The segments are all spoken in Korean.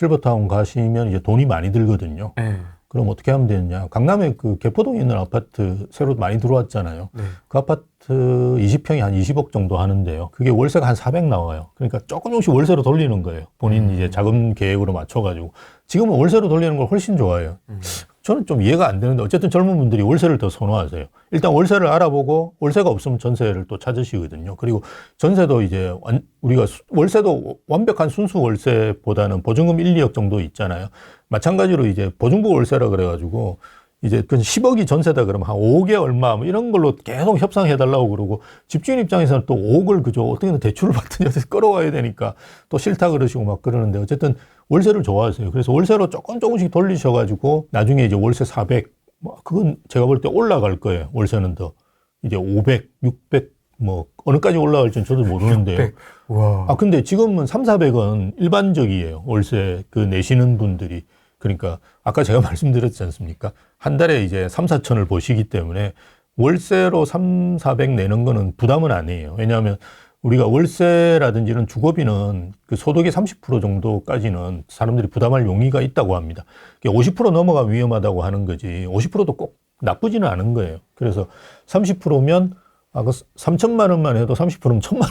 실버타운 가시면 이제 돈이 많이 들거든요. 네. 그럼 어떻게 하면 되느냐. 강남에 그 개포동에 있는 아파트 새로 많이 들어왔잖아요. 네. 그 아파트 20평이 한 20억 정도 하는데요. 그게 월세가 한 400 나와요. 그러니까 조금씩 월세로 돌리는 거예요. 본인 이제 자금 계획으로 맞춰가지고. 지금은 월세로 돌리는 걸 훨씬 좋아해요. 저는 좀 이해가 안 되는데 어쨌든 젊은 분들이 월세를 더 선호하세요. 일단 월세를 알아보고 월세가 없으면 전세를 또 찾으시거든요. 그리고 전세도 이제 우리가 월세도 완벽한 순수 월세보다는 보증금 1, 2억 정도 있잖아요. 마찬가지로 이제 보증부 월세라 그래가지고 이제 그 10억이 전세다 그러면 한 5억에 얼마 뭐 이런 걸로 계속 협상해달라고 그러고 집주인 입장에서는 또 5억을 그저 어떻게든 대출을 받든지 어디서 끌어와야 되니까 또 싫다 그러시고 막 그러는데 어쨌든 월세를 좋아하세요. 그래서 월세로 조금씩 돌리셔가지고 나중에 이제 월세 400, 뭐 그건 제가 볼 때 올라갈 거예요. 월세는 더 이제 500, 600 뭐 어느까지 올라갈지는 저도 모르는데요. 600. 와. 아 근데 지금은 3, 400은 일반적이에요. 월세 그 내시는 분들이. 그러니까 아까 제가 말씀드렸지 않습니까? 한 달에 이제 3, 4천을 보시기 때문에 월세로 3, 400 내는 거는 부담은 아니에요. 왜냐하면 우리가 월세라든지 이런 주거비는 그 소득의 30% 정도까지는 사람들이 부담할 용의가 있다고 합니다. 50% 넘어가면 위험하다고 하는 거지 50%도 꼭 나쁘지는 않은 거예요. 그래서 30%면 그 3천만 원만 해도 30%면 1천만 원.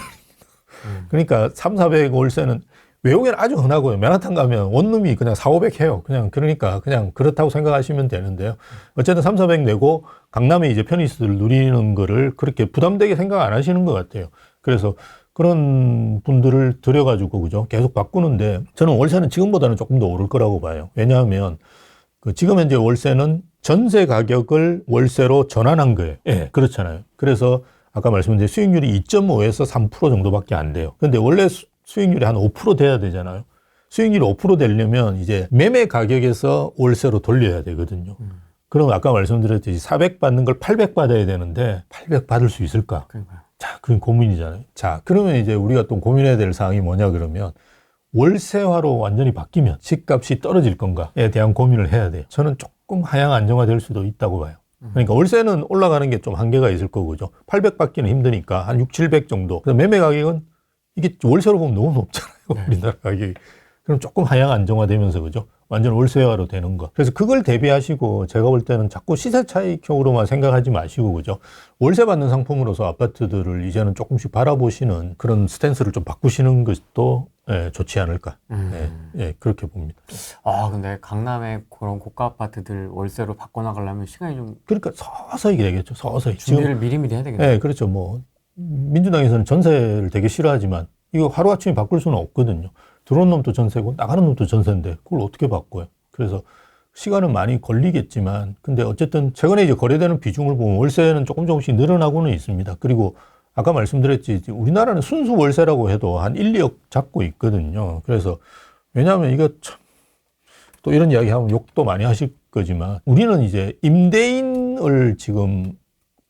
그러니까 3, 400 월세는 외국에는 아주 흔하고요. 맨하탄 가면 원룸이 그냥 4, 500 해요. 그러니까 그냥 그렇다고 생각하시면 되는데요. 어쨌든 3, 400 내고 강남에 이제 편의시설 누리는 거를 그렇게 부담되게 생각 안 하시는 것 같아요. 그래서 그런 분들을 들여가지고 그죠? 계속 바꾸는데 저는 월세는 지금보다는 조금 더 오를 거라고 봐요. 왜냐하면 그 지금 현재 월세는 전세 가격을 월세로 전환한 거예요. 예, 그렇잖아요. 그래서 아까 말씀드린 수익률이 2.5에서 3% 정도밖에 안 돼요. 근데 원래 수익률이 한 5% 돼야 되잖아요. 수익률이 5% 되려면 이제 매매 가격에서 월세로 돌려야 되거든요. 그럼 아까 말씀드렸듯이 400 받는 걸 800 받아야 되는데 800 받을 수 있을까? 그러니까요. 자, 그건 고민이잖아요. 자, 그러면 이제 우리가 또 고민해야 될 사항이 뭐냐 그러면 월세화로 완전히 바뀌면 집값이 떨어질 건가에 대한 고민을 해야 돼요. 저는 조금 하향 안정화될 수도 있다고 봐요. 그러니까 월세는 올라가는 게 좀 한계가 있을 거고죠. 800 받기는 힘드니까 한 6, 700 정도. 그래서 매매 가격은 이게 월세로 보면 너무 높잖아요. 네. 우리나라 가격이. 그럼 조금 하향 안정화되면서 그죠? 완전 월세화로 되는 거. 그래서 그걸 대비하시고 제가 볼 때는 자꾸 시세 차익형으로만 생각하지 마시고 그죠? 월세 받는 상품으로서 아파트들을 이제는 조금씩 바라보시는 그런 스탠스를 좀 바꾸시는 것도 예, 좋지 않을까. 예, 그렇게 봅니다. 아, 근데 강남의 그런 고가 아파트들 월세로 바꿔나가려면 시간이 좀 그러니까 서서히 되겠죠. 서서히. 준비를 미리미리 해야 되겠네요. 예, 그렇죠. 뭐 민주당에서는 전세를 되게 싫어하지만 이거 하루아침에 바꿀 수는 없거든요. 들어온 놈도 전세고 나가는 놈도 전세인데 그걸 어떻게 바꿔요? 그래서 시간은 많이 걸리겠지만 근데 어쨌든 최근에 이제 거래되는 비중을 보면 월세는 조금씩 늘어나고는 있습니다. 그리고 아까 말씀드렸지 우리나라는 순수 월세라고 해도 한 1, 2억 잡고 있거든요. 그래서 왜냐하면 이거 참 또 이런 이야기 하면 욕도 많이 하실 거지만 우리는 이제 임대인을 지금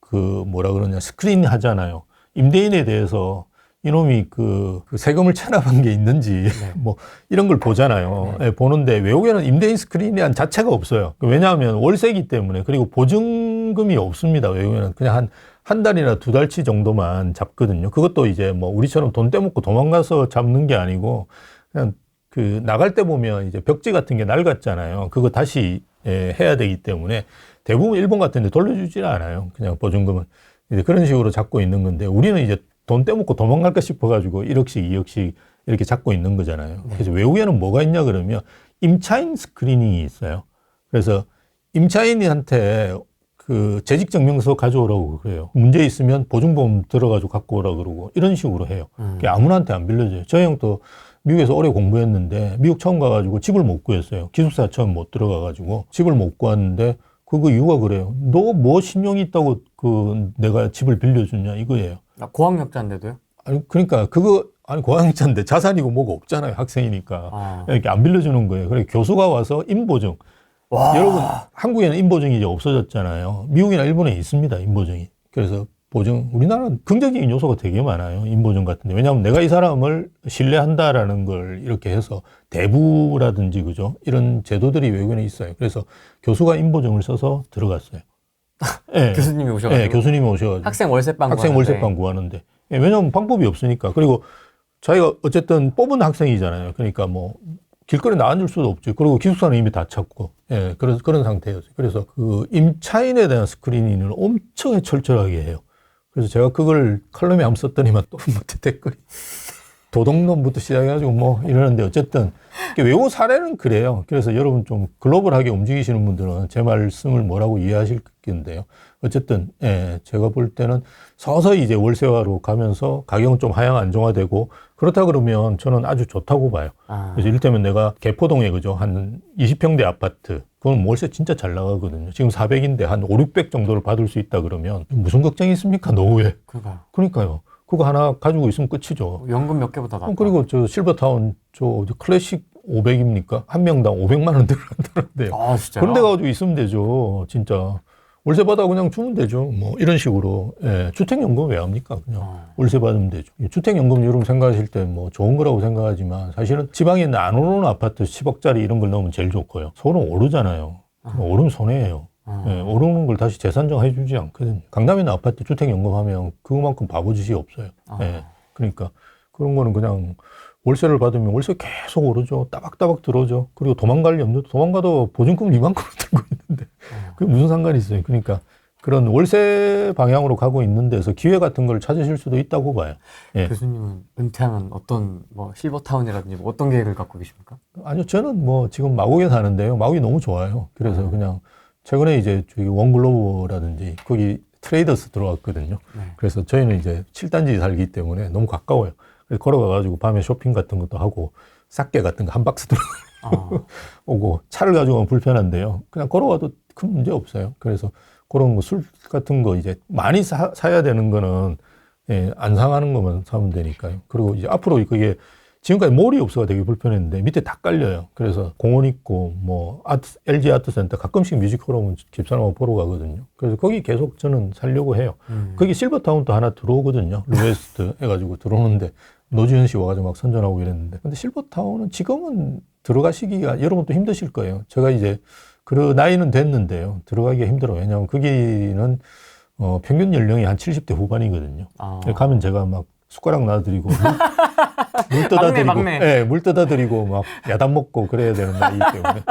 그 뭐라 그러냐 스크린 하잖아요. 임대인에 대해서 이놈이 그 세금을 체납한 게 있는지 뭐 이런 걸 보잖아요. 네, 보는데 외국에는 임대인 스크린이란 자체가 없어요. 왜냐하면 월세이기 때문에. 그리고 보증금이 없습니다. 외국에는 그냥 한 달이나 2달치 정도만 잡거든요. 그것도 이제 뭐 우리처럼 돈 떼먹고 도망가서 잡는 게 아니고 그냥 그 나갈 때 보면 이제 벽지 같은 게 낡았잖아요. 그거 다시 해야 되기 때문에 대부분 일본 같은 데 돌려주지는 않아요. 그냥 보증금은. 이제 그런 식으로 잡고 있는 건데 우리는 이제 돈 떼먹고 도망갈까 싶어가지고 1억씩, 2억씩 이렇게 잡고 있는 거잖아요. 그래서 외국에는 뭐가 있냐 그러면 임차인 스크리닝이 있어요. 그래서 임차인한테 그 재직증명서 가져오라고 그래요. 문제 있으면 보증보험 들어가지고 갖고 오라고 그러고 이런 식으로 해요. 아무나한테 안 빌려줘요. 저희 형도 미국에서 오래 공부했는데 미국 처음 가가지고 집을 못 구했어요. 기숙사 처음 못 들어가가지고 집을 못 구했는데 그거 이유가 그래요. 너 뭐 신용이 있다고 그 내가 집을 빌려주냐 이거예요. 고학력자인데도요? 아니 그러니까 그거 아니 고학력자인데 자산이고 뭐가 없잖아요. 학생이니까 이렇게 안 빌려주는 거예요. 그래 교수가 와서 인보증. 와. 여러분 한국에는 인보증이 이제 없어졌잖아요. 미국이나 일본에 있습니다. 인보증이. 그래서 보증 우리나라는 긍정적인 요소가 되게 많아요. 인보증 같은데 왜냐하면 내가 이 사람을 신뢰한다라는 걸 이렇게 해서 대부라든지 그죠 이런 제도들이 외국에는 있어요. 그래서 교수가 인보증을 써서 들어갔어요. 네. 교수님이 오셔가지고. 네, 교수님이 오셔가지고. 학생 월세방 구하는데. 왜냐하면 방법이 없으니까. 그리고 자기가 어쨌든 뽑은 학생이잖아요. 그러니까 뭐 길거리 나앉을 수도 없죠. 그리고 기숙사는 이미 다 찼고, 예, 그런 상태였어요. 그래서 그 임차인에 대한 스크리닝을 엄청 철저하게 해요. 그래서 제가 그걸 칼럼에 한번 썼더니만 또 밑에 댓글이 도덕론부터 시작해가지고 뭐 이러는데 어쨌든 외국 사례는 그래요. 그래서 여러분 좀 글로벌하게 움직이시는 분들은 제 말씀을 뭐라고 이해하실 건데요. 어쨌든 예, 제가 볼 때는 서서히 이제 월세화로 가면서 가격은 좀 하향 안정화되고 그렇다 그러면 저는 아주 좋다고 봐요. 그래서 이를테면 내가 개포동에 그죠 한 20평대 아파트 그건 월세 진짜 잘 나가거든요. 지금 400인데 한 5, 600 정도를 받을 수 있다 그러면 무슨 걱정이 있습니까 노후에. 그러니까요. 그거 하나 가지고 있으면 끝이죠. 연금 몇 개보다 낫다. 그리고 저 실버타운 저 클래식 500입니까? 한 명당 500만 원 들어간다는데요. 아, 진짜요? 그런 데 가지고 있으면 되죠. 진짜. 월세 받아 그냥 주면 되죠. 뭐 이런 식으로. 예. 주택연금 왜 합니까? 그냥 월세 받으면 되죠. 주택연금 여러분 생각하실 때 뭐 좋은 거라고 생각하지만 사실은 지방에 있는 안 오르는 아파트 10억짜리 이런 걸 넣으면 제일 좋고요. 서울은 오르잖아요. 오르면 손해예요. 예, 오르는 걸 다시 재산정 해주지 않거든요. 강남에 있는 아파트 주택연금 하면 그만큼 바보짓이 없어요. 예, 그러니까 그런 거는 그냥 월세를 받으면 월세 계속 오르죠. 따박따박 들어오죠. 그리고 도망갈 염려도 도망가도 보증금 이만큼 들고 있는데 그게 무슨 상관이 있어요. 그러니까 그런 월세 방향으로 가고 있는 데서 기회 같은 걸 찾으실 수도 있다고 봐요. 예. 교수님은 은퇴하면 어떤 뭐 실버타운이라든지 뭐 어떤 계획을 갖고 계십니까? 아니요, 저는 뭐 지금 마곡에 사는데요. 마곡이 너무 좋아요. 그래서 그냥 최근에 이제 저기 원글로버라든지 거기 트레이더스 들어왔거든요. 그래서 저희는 이제 7단지 살기 때문에 너무 가까워요. 그래서 걸어가가지고 밤에 쇼핑 같은 것도 하고 싹개 같은 거 한 박스 들어오고 차를 가지고 가면 불편한데요. 그냥 걸어와도 큰 문제 없어요. 그래서 그런 거 술 같은 거 이제 많이 사야 되는 거는 예, 안 상하는 것만 사면 되니까요. 그리고 이제 앞으로 그게 지금까지 몰이 없어가 되게 불편했는데 밑에 다 깔려요. 그래서 공원 있고 뭐 LG 아트센터 가끔씩 뮤지컬 오면 집사람하고 보러 가거든요. 그래서 거기 계속 저는 살려고 해요. 거기 실버타운도 하나 들어오거든요. 루웨스트 해가지고 들어오는데 노지현 씨 와가지고 막 선전하고 이랬는데 근데 실버타운은 지금은 들어가시기가 여러분도 힘드실 거예요. 제가 이제 그 나이는 됐는데요. 들어가기가 힘들어요. 왜냐하면 거기는 평균 연령이 한 70대 후반이거든요. 가면 제가 막 숟가락 놔드리고 물 떠다드리고, 막내. 예, 물 떠다드리고 막 야단 먹고 그래야 되는 나이기 때문에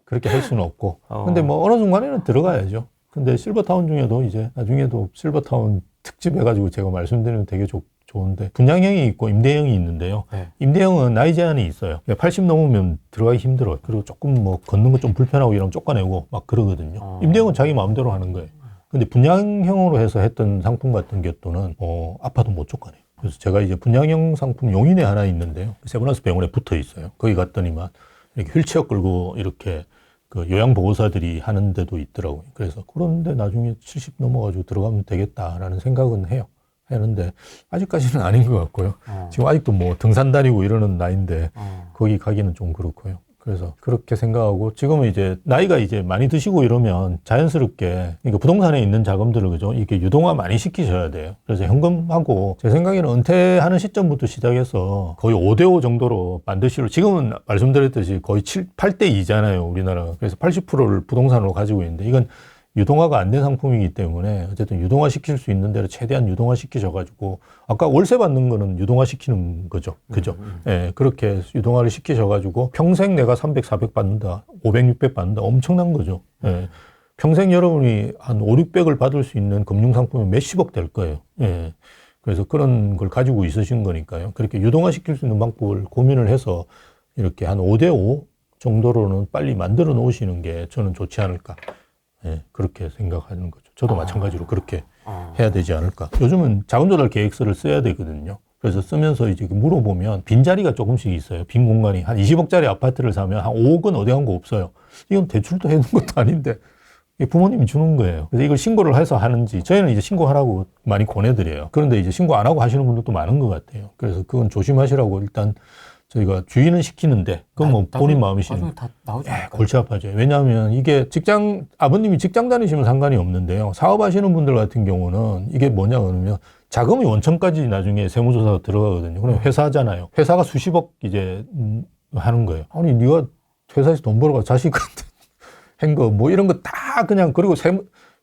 그렇게 할 수는 없고. 근데 뭐 어느 순간에는 들어가야죠. 근데 실버타운 중에도 이제 나중에도 실버타운 특집 해가지고 제가 말씀드리면 되게 좋은데 분양형이 있고 임대형이 있는데요. 임대형은 나이 제한이 있어요. 80 넘으면 들어가기 힘들어요. 그리고 조금 뭐 걷는 거 좀 불편하고 이러면 쫓아내고 막 그러거든요. 임대형은 자기 마음대로 하는 거예요. 근데 분양형으로 해서 했던 상품 같은 경우는 아파도 못 쫓아내요. 그래서 제가 이제 분양형 상품 용인에 하나 있는데요. 세브란스 병원에 붙어 있어요. 거기 갔더니만 이렇게 휠체어 끌고 이렇게 그 요양보호사들이 하는 데도 있더라고요. 그래서 그런데 나중에 70 넘어가지고 들어가면 되겠다라는 생각은 해요. 하는데 아직까지는 아닌 것 같고요. 지금 아직도 뭐 등산 다니고 이러는 나이인데 거기 가기는 좀 그렇고요. 그래서 그렇게 생각하고 지금은 이제 나이가 이제 많이 드시고 이러면 자연스럽게 그러니까 부동산에 있는 자금들을 그죠 이렇게 유동화 많이 시키셔야 돼요. 그래서 현금하고 제 생각에는 은퇴하는 시점부터 시작해서 거의 5대5 정도로 만드시로 지금은 말씀드렸듯이 거의 8대 2잖아요 우리나라가. 그래서 80%를 부동산으로 가지고 있는데 이건 유동화가 안 된 상품이기 때문에 어쨌든 유동화 시킬 수 있는 대로 최대한 유동화 시키셔가지고 아까 월세 받는 거는 유동화 시키는 거죠. 그죠? 예, 그렇게 유동화를 시키셔가지고 평생 내가 300, 400 받는다, 500, 600 받는다 엄청난 거죠. 예. 평생 여러분이 한 5, 600을 받을 수 있는 금융상품이 몇십억 될 거예요. 예. 그래서 그런 걸 가지고 있으신 거니까요. 그렇게 유동화 시킬 수 있는 방법을 고민을 해서 이렇게 한 5대5 정도로는 빨리 만들어 놓으시는 게 저는 좋지 않을까. 예, 그렇게 생각하는 거죠. 저도 마찬가지로 그렇게 해야 되지 않을까. 요즘은 자금조달 계획서를 써야 되거든요. 그래서 쓰면서 이제 물어보면 빈자리가 조금씩 있어요. 빈 공간이. 한 20억짜리 아파트를 사면 한 5억은 어디 간 거 없어요. 이건 대출도 해놓은 것도 아닌데 부모님이 주는 거예요. 그래서 이걸 신고를 해서 하는지 저희는 이제 신고하라고 많이 권해드려요. 그런데 이제 신고 안 하고 하시는 분들도 많은 것 같아요. 그래서 그건 조심하시라고 일단 저희가 주의는 시키는데 그건 뭐 본인 마음이시는 나중에 다 나오지 않을까요? 골치 아파져요. 왜냐하면 이게 아버님이 직장 다니시면 상관이 없는데요. 사업하시는 분들 같은 경우는 이게 뭐냐 그러면 자금이 원천까지 나중에 세무조사가 들어가거든요. 그럼 회사잖아요. 회사가 수십억 이제 하는 거예요. 아니 네가 회사에서 돈 벌어가 자식한테 한 거 뭐 이런 거 다 그냥 그리고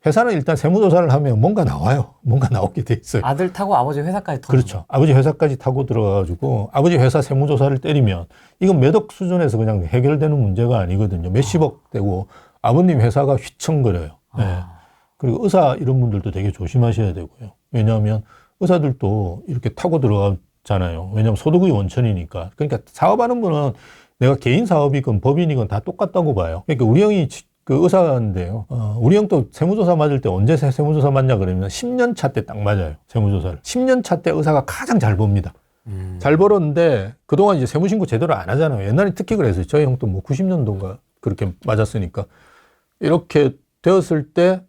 회사는 일단 세무조사를 하면 뭔가 나와요. 뭔가 나오게 돼 있어요. 아들 타고 아버지 회사까지 터는 그렇죠. 아버지 회사까지 타고 들어가가지고 아버지 회사 세무조사를 때리면 이건 몇억 수준에서 그냥 해결되는 문제가 아니거든요. 몇십억 되고 아버님 회사가 휘청거려요. 네. 그리고 의사 이런 분들도 되게 조심하셔야 되고요. 왜냐하면 의사들도 이렇게 타고 들어가잖아요. 왜냐하면 소득의 원천이니까. 그러니까 사업하는 분은 내가 개인 사업이건 법인이건 다 똑같다고 봐요. 그러니까 우리 형이 그 의사인데요. 우리 형도 세무조사 맞을 때 언제 세무조사 맞냐 그러면 10년 차 때 딱 맞아요. 세무조사를. 10년 차 때 의사가 가장 잘 법니다. 잘 벌었는데 그동안 이제 세무신고 제대로 안 하잖아요. 옛날에 특히 그랬어요. 저희 형도 뭐 90년도인가 그렇게 맞았으니까. 이렇게 되었을 때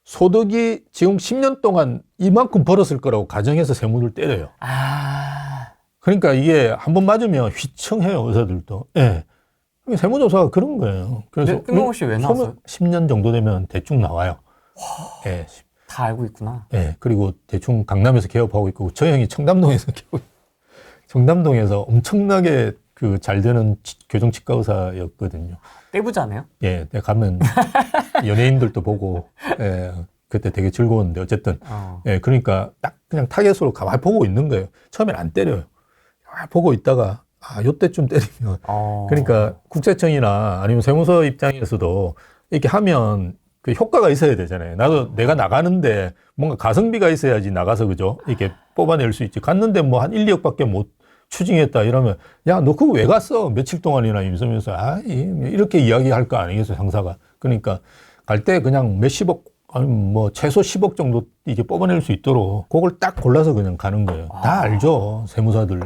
소득이 지금 10년 동안 이만큼 벌었을 거라고 가정해서 세무를 때려요. 그러니까 이게 한번 맞으면 휘청해요, 의사들도. 예. 세무조사가 그런 거예요. 그래서 뜬금없이 왜 나왔어요? 10년 정도 되면 대충 나와요. 예. 다 알고 있구나. 예. 그리고 대충 강남에서 개업하고 있고, 저 형이 청담동에서 청담동에서 엄청나게 그 잘 되는 교정치과 의사였거든요. 떼부자네요? 예. 내가 가면 연예인들도 보고, 예. 그때 되게 즐거웠는데, 어쨌든. 예. 그러니까 딱 그냥 타겟으로 가만히 보고 있는 거예요. 처음엔 안 때려요. 보고 있다가, 요때쯤 때리면. 그러니까 국세청이나 아니면 세무서 입장에서도 이렇게 하면 그 효과가 있어야 되잖아요. 나도 내가 나가는데 뭔가 가성비가 있어야지 나가서 그죠? 이렇게 뽑아낼 수 있지. 갔는데 뭐 한 1, 2억밖에 못 추징했다 이러면 야, 너 그거 왜 갔어? 며칠 동안이나 이러면서 이렇게 이야기할 거 아니겠어요, 상사가. 그러니까 갈 때 그냥 몇십억 아니 뭐 최소 10억 정도 이제 뽑아낼 수 있도록 그걸 딱 골라서 그냥 가는 거예요. 다 알죠, 세무사들.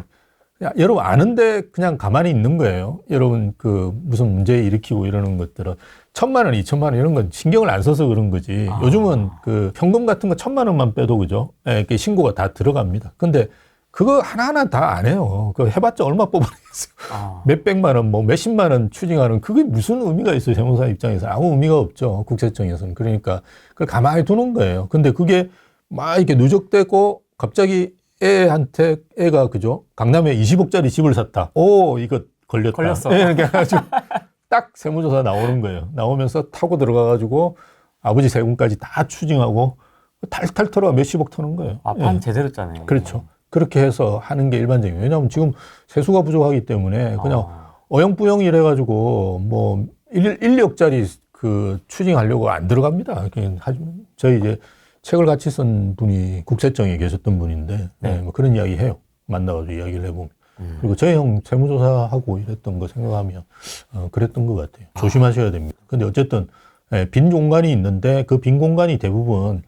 야, 여러분 아는데 그냥 가만히 있는 거예요. 여러분 그 무슨 문제 일으키고 이러는 것들은 1,000만 원, 2,000만 원 이런 건 신경을 안 써서 그런 거지. 요즘은 그 현금 같은 거 1,000만 원만 빼도 그죠? 예, 그 신고가 다 들어갑니다. 근데 그거 하나하나 다 안 해요. 그거 해봤자 얼마 뽑아내겠어요. 몇백만 원, 뭐 몇십만 원 추징하는 그게 무슨 의미가 있어요. 세무사 입장에서 아무 의미가 없죠. 국세청에서는. 그러니까 그걸 가만히 두는 거예요. 근데 그게 막 이렇게 누적되고 갑자기 애한테 애가 그죠? 강남에 20억짜리 집을 샀다. 오, 이거 걸렸어. 예, 이렇게 해가지고 딱 세무조사 나오는 거예요. 나오면서 타고 들어가가지고 아버지 세금까지 다 추징하고 탈탈 털어가 몇십억 터는 거예요. 판 예. 제대로 짜네. 그렇죠. 그렇게 해서 하는 게 일반적이에요. 왜냐하면 지금 세수가 부족하기 때문에 그냥 어영부영 이래가지고 뭐 1, 2억짜리 그 추징하려고 안 들어갑니다. 그냥 저희 이제 책을 같이 쓴 분이 국세청에 계셨던 분인데 네, 뭐 그런 이야기 해요. 만나가지고 이야기를 해보면. 그리고 저희 형 세무조사하고 이랬던 거 생각하면 그랬던 것 같아요. 조심하셔야 됩니다. 근데 어쨌든 빈 공간이 있는데 그 빈 공간이 대부분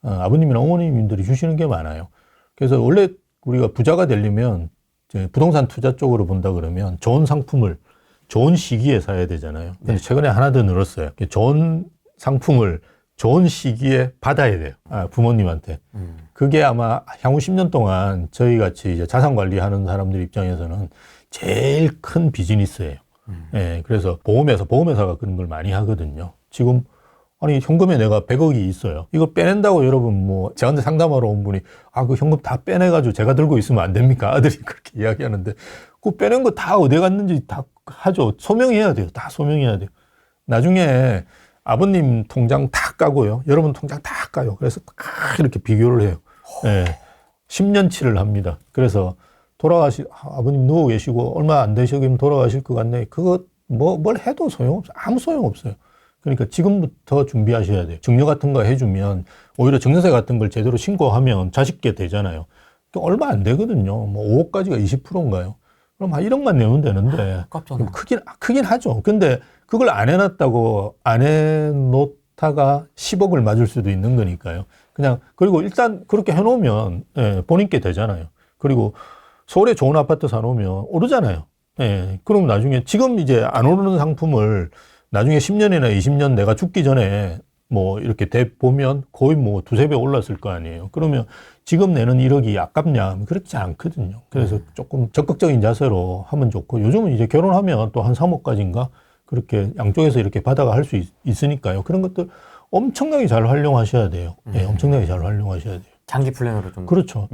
아버님이나 어머님들이 주시는 게 많아요. 그래서 원래 우리가 부자가 되려면 이제 부동산 투자 쪽으로 본다 그러면 좋은 상품을 좋은 시기에 사야 되잖아요. 근데 최근에 하나 더 늘었어요. 좋은 상품을 좋은 시기에 받아야 돼요. 부모님한테. 그게 아마 향후 10년 동안 저희 같이 이제 자산 관리하는 사람들 입장에서는 제일 큰 비즈니스예요. 예, 그래서 보험회사가 그런 걸 많이 하거든요. 지금 아니 현금에 내가 100억이 있어요. 이거 빼낸다고 여러분 뭐 저한테 상담하러 온 분이 그 현금 다 빼내가지고 제가 들고 있으면 안 됩니까? 아들이 그렇게 이야기하는데 그 빼낸 거 다 어디 갔는지 다 하죠. 소명해야 돼요. 다 소명해야 돼요. 나중에 아버님 통장 다 까고요. 여러분 통장 다 까요. 그래서 다 이렇게 비교를 해요. 예. 10년치를 합니다. 그래서 아버님 누워 계시고 얼마 안 되시면 돌아가실 것 같네. 그거 뭘 해도 소용없어요. 아무 소용없어요. 그러니까 지금부터 준비하셔야 돼요. 증여 같은 거 해주면 오히려 증여세 같은 걸 제대로 신고하면 자식게 되잖아요. 얼마 안 되거든요. 뭐 5억까지가 20%인가요? 그럼 한 1억만 내면 되는데. 아깝잖아요. 크긴 하죠. 근데 그걸 안 해놨다고 안 해놓다가 10억을 맞을 수도 있는 거니까요. 그리고 일단 그렇게 해놓으면, 본인께 되잖아요. 그리고 서울에 좋은 아파트 사놓으면 오르잖아요. 그럼 나중에 지금 이제 안 오르는 상품을 나중에 10년이나 20년 내가 죽기 전에 뭐 이렇게 보면 거의 뭐 두세 배 올랐을 거 아니에요. 그러면 지금 내는 1억이 아깝냐? 그렇지 않거든요. 그래서 조금 적극적인 자세로 하면 좋고 요즘은 이제 결혼하면 또 한 3억까지인가 그렇게 양쪽에서 이렇게 받아가 할 수 있으니까요. 그런 것들 엄청나게 잘 활용하셔야 돼요. 엄청나게 잘 활용하셔야 돼요. 장기 플랜으로 좀. 그렇죠.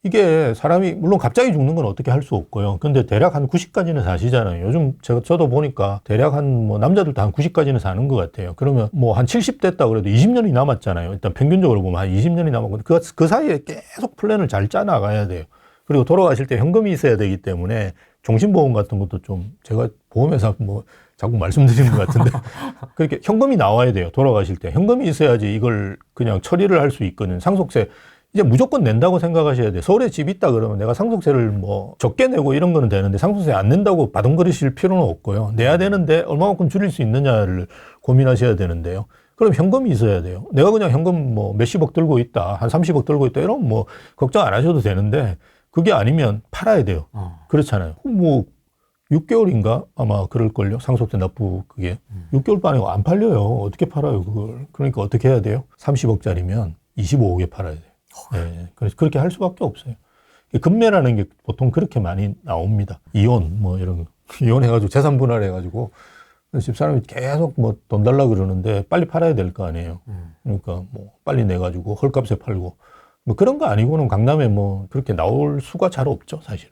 이게 사람이 물론 갑자기 죽는 건 어떻게 할 수 없고요. 근데 대략 한 90까지는 사시잖아요. 요즘 저도 보니까 대략 한 뭐 남자들도 한 90까지는 사는 것 같아요. 그러면 뭐 한 70 됐다 그래도 20년이 남았잖아요. 일단 평균적으로 보면 한 20년이 남았고 그 사이에 계속 플랜을 잘 짜 나가야 돼요. 그리고 돌아가실 때 현금이 있어야 되기 때문에 종신보험 같은 것도 좀 제가 보험회사 뭐 자꾸 말씀드리는 것 같은데 그렇게 현금이 나와야 돼요. 돌아가실 때 현금이 있어야지 이걸 그냥 처리를 할 수 있거든요. 상속세 이제 무조건 낸다고 생각하셔야 돼요. 서울에 집 있다 그러면 내가 상속세를 뭐 적게 내고 이런 거는 되는데 상속세 안 낸다고 바둥거리실 필요는 없고요. 내야 되는데 얼마만큼 줄일 수 있느냐를 고민하셔야 되는데요. 그럼 현금이 있어야 돼요. 내가 그냥 현금 뭐 몇십억 들고 있다, 한 30억 들고 있다 이러면 뭐 걱정 안 하셔도 되는데 그게 아니면 팔아야 돼요. 그렇잖아요. 뭐 6개월인가 아마 그럴걸요. 상속세 납부 그게 6개월 만에 안 팔려요. 어떻게 팔아요 그걸. 그러니까 어떻게 해야 돼요? 30억짜리면 25억에 팔아야 돼요. 네, 그래서 그렇게 할 수밖에 없어요. 금매라는 게 보통 그렇게 많이 나옵니다. 이혼 뭐 이런 거. 이혼해가지고 재산 분할해가지고 집사람이 계속 뭐 돈 달라 그러는데 빨리 팔아야 될 거 아니에요. 그러니까 뭐 빨리 내가지고 헐값에 팔고 뭐 그런 거 아니고는 강남에 뭐 그렇게 나올 수가 잘 없죠 사실은.